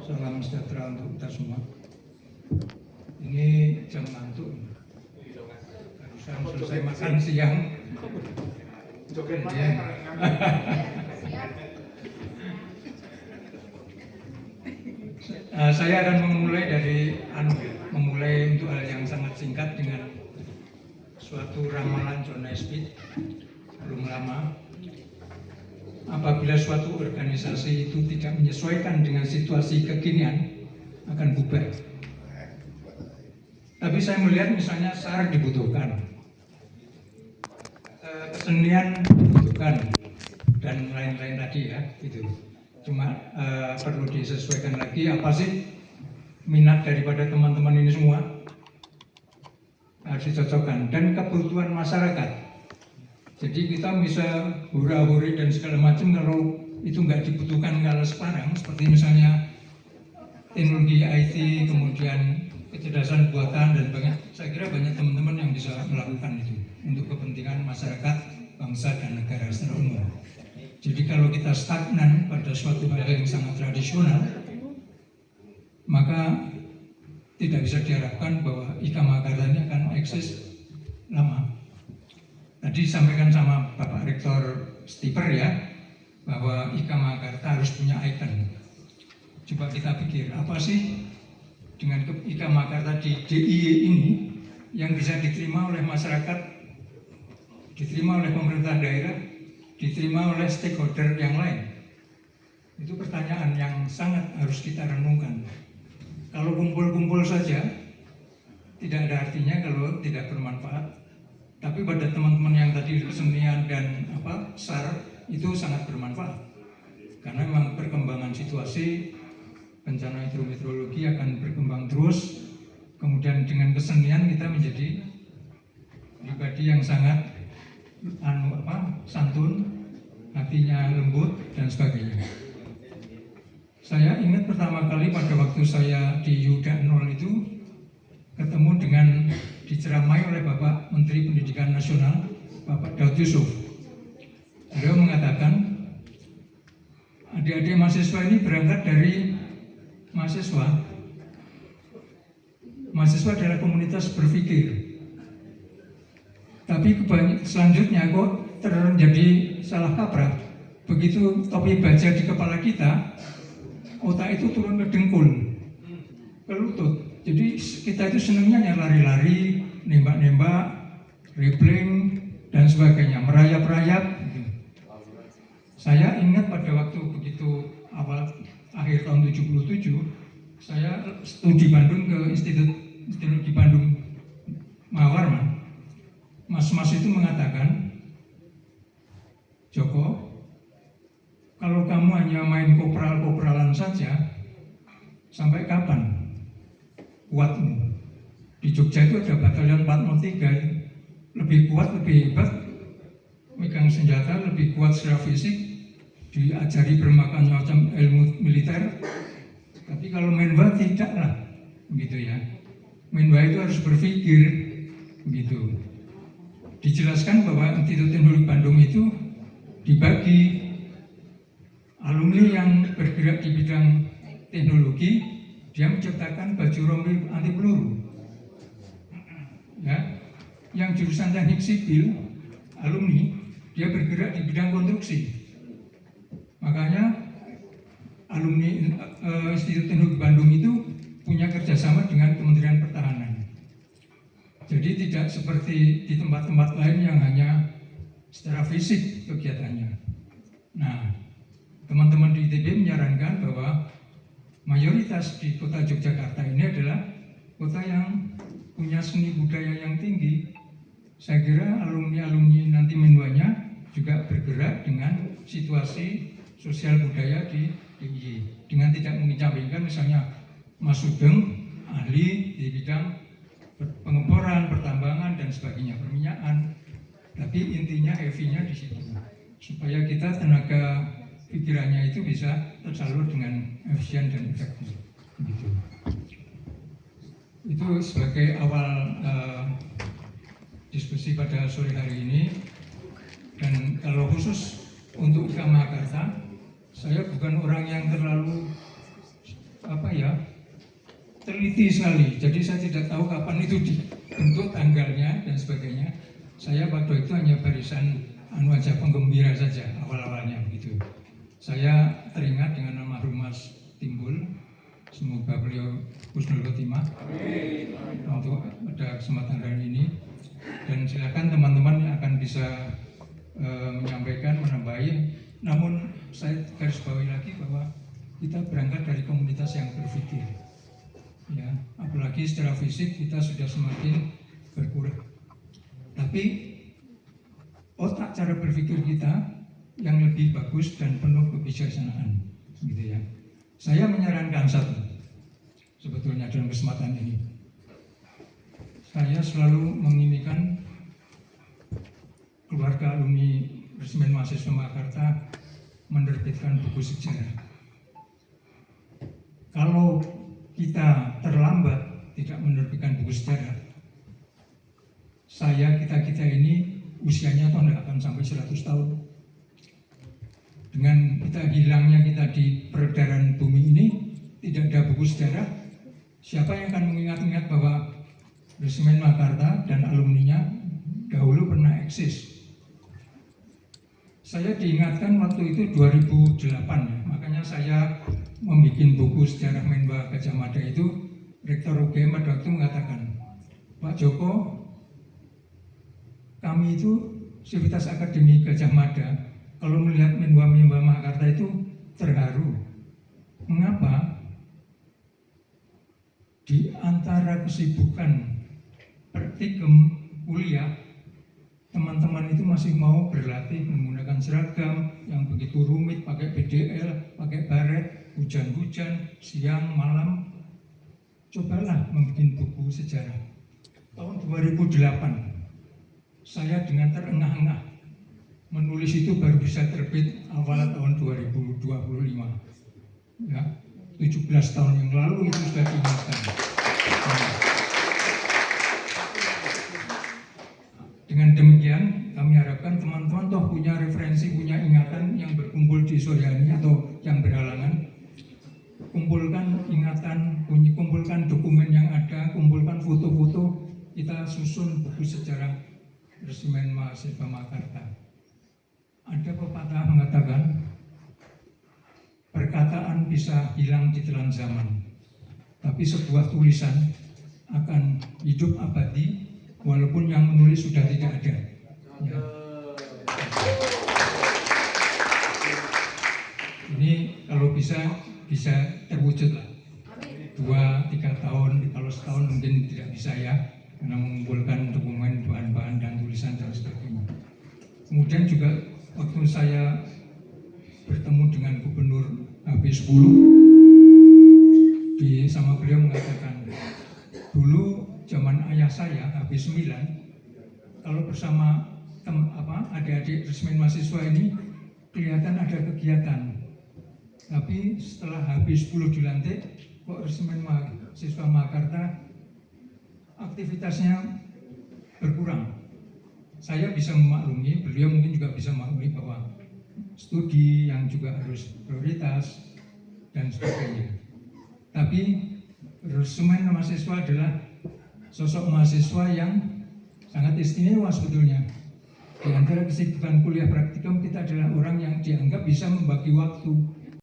Salam sejahtera untuk kita semua. Ini jam ngantuk. Barusan selesai makan siang. Saya akan memulai dari memulai untuk hal yang sangat singkat dengan suatu ramalan John Naisbitt belum lama. Apabila suatu organisasi itu tidak menyesuaikan dengan situasi kekinian, akan bubar. Tapi saya melihat misalnya SAR dibutuhkan, kesenian dibutuhkan, dan lain-lain tadi ya, gitu. Cuma perlu disesuaikan lagi apa sih minat daripada teman-teman ini semua, harus dicocokkan, dan kebutuhan masyarakat. Jadi kita bisa hura-huri dan segala macam kalau itu nggak dibutuhkan kalau sekarang, seperti misalnya teknologi IT, kemudian kecerdasan buatan dan banyak. Saya kira banyak teman-teman yang bisa melakukan itu untuk kepentingan masyarakat, bangsa dan negara secara umum. Jadi kalau kita stagnan pada suatu hal yang sangat tradisional, maka tidak bisa diharapkan bahwa Ika Makarta ini akan eksis lama. Tadi disampaikan sama Bapak Rektor Stiper ya, bahwa Ika Makarta harus punya ikon. Coba kita pikir, apa sih dengan Ika Makarta di DIY ini yang bisa diterima oleh masyarakat, diterima oleh pemerintah daerah, diterima oleh stakeholder yang lain? Itu pertanyaan yang sangat harus kita renungkan. Kalau kumpul-kumpul saja, tidak ada artinya kalau tidak bermanfaat. Tapi pada teman-teman yang tadi kesenian dan SAR itu sangat bermanfaat. Karena memang perkembangan situasi bencana hidrometeorologi akan berkembang terus. Kemudian dengan kesenian kita menjadi pribadi yang sangat santun, hatinya lembut dan sebagainya. Saya ingat pertama kali pada waktu saya di Yuda 0 itu ketemu dengan diceramai oleh Bapak Menteri Pendidikan Nasional, Bapak Daud Yusuf. Beliau mengatakan, adik-adik mahasiswa ini berangkat dari mahasiswa. Mahasiswa adalah komunitas berpikir. Tapi selanjutnya kok terjadi salah kaprah. Begitu topi baja di kepala kita, otak itu turun ke dengkul, ke lutut. Jadi kita itu senangnya lari-lari, nembak-nembak, dribbling dan sebagainya, merayap-rayap. Saya ingat pada waktu begitu akhir tahun 77, saya studi Bandung ke Institut Teknologi Bandung Mahawarman. Mas-mas itu mengatakan, Joko, kalau kamu hanya main kopral-kopralan saja, sampai kapan kuatmu? Di Jogja itu ada batalion 403, lebih kuat, lebih hebat, megang senjata, lebih kuat secara fisik, diajari berbagai macam ilmu militer. Tapi kalau menwa tidaklah, begitu ya. Menwa itu harus berpikir, begitu. Dijelaskan bahwa Institut Teknologi Bandung itu dibagi alumni yang bergerak di bidang teknologi, dia menciptakan baju rompi anti peluru. Ya, yang jurusan teknik sipil, alumni, dia bergerak di bidang konstruksi. Makanya alumni Institut Teknologi Bandung itu punya kerjasama dengan Kementerian Pertahanan. Jadi tidak seperti di tempat-tempat lain yang hanya secara fisik kegiatannya. Nah, teman-teman di ITB menyarankan bahwa mayoritas di kota Yogyakarta ini adalah kota yang punya seni budaya yang tinggi. Saya kira alumni-alumni nanti menwanya juga bergerak dengan situasi sosial budaya di DIY. Dengan tidak mengecampingkan misalnya Mas Sugeng, ahli di bidang pengeboran, pertambangan dan sebagainya, perminyakan. Tapi intinya heavy-nya di situ. Supaya kita tenaga pikirannya itu bisa tersalur dengan efisien dan efektif. Begitu. Itu sebagai awal diskusi pada sore hari ini. Dan kalau khusus untuk Ika Makarta, Saya bukan orang yang terlalu teliti sekali. Jadi saya tidak tahu kapan itu dibentuk tanggalnya dan sebagainya. Saya waktu itu hanya barisan aja penggembira saja awal-awalnya begitu. Saya teringat dengan almarhum Mas Timbul. Semoga beliau husnul khotimah untuk pada kesempatan hari ini. Dan silakan teman-teman yang akan bisa menyampaikan, menambahi. Namun saya garis bawahi lagi bahwa kita berangkat dari komunitas yang berpikir. Ya, apalagi secara fisik kita sudah semakin berkurang. Tapi otak cara berpikir kita yang lebih bagus dan penuh kebijaksanaan, gitu ya. Saya menyarankan satu, sebetulnya dalam kesempatan ini, saya selalu mengimikan keluarga alumni Resimen Mahasiswa Makassar menerbitkan buku sejarah. Kalau kita terlambat tidak menerbitkan buku sejarah, kita ini usianya tidak akan sampai 100 tahun. Dengan kita hilangnya kita di peredaran bumi ini, tidak ada buku sejarah, siapa yang akan mengingat-ingat bahwa Resimen Makassar dan alumninya dahulu pernah eksis? Saya diingatkan waktu itu 2008, makanya saya membuat buku sejarah Menwa Gajah Mada itu. Rektor UGM pada waktu mengatakan, Pak Joko, kami itu Sivitas Akademi Gajah Mada kalau melihat Menwa Makassar itu terharu. Mengapa? Di antara kesibukan praktikum kuliah, teman-teman itu masih mau berlatih menggunakan seragam yang begitu rumit, pakai PDL, pakai baret, hujan-hujan, siang, malam. Cobalah membuat buku sejarah. Tahun 2008, saya dengan terengah-engah menulis itu baru bisa terbit awal tahun 2025. Ya, 17 tahun yang lalu itu sudah diingatkan. Dengan demikian, kami harapkan teman-teman toh punya referensi, punya ingatan yang berkumpul di Suryani atau yang berhalangan. Kumpulkan ingatan, kumpulkan dokumen yang ada, kumpulkan foto-foto, kita susun buku sejarah Resimen Mahasiswa Makassar. Ada pepatah mengatakan, perkataan bisa hilang di telan zaman, tapi sebuah tulisan akan hidup abadi walaupun yang menulis sudah tidak ada. Ya. Ini kalau bisa terwujud lah. 2-3 tahun, kalau setahun mungkin tidak bisa ya, karena mengumpulkan dokumen, bahan-bahan dan tulisan dan sebagainya. Kemudian juga waktu saya bertemu dengan Gubernur HP10, sama beliau mengatakan, dulu zaman ayah saya HP9, kalau bersama adik-adik Resimen Mahasiswa ini kelihatan ada kegiatan. Tapi setelah HP10 dilantik, kok Resimen Mahasiswa Makassar aktivitasnya berkurang. Saya bisa memaklumi, beliau mungkin juga bisa memaklumi bahwa studi yang juga harus prioritas dan sebagainya. Tapi Resimen Mahasiswa adalah sosok mahasiswa yang sangat istimewa sebetulnya. Di antara kesibukan kuliah praktikum, kita adalah orang yang dianggap bisa membagi waktu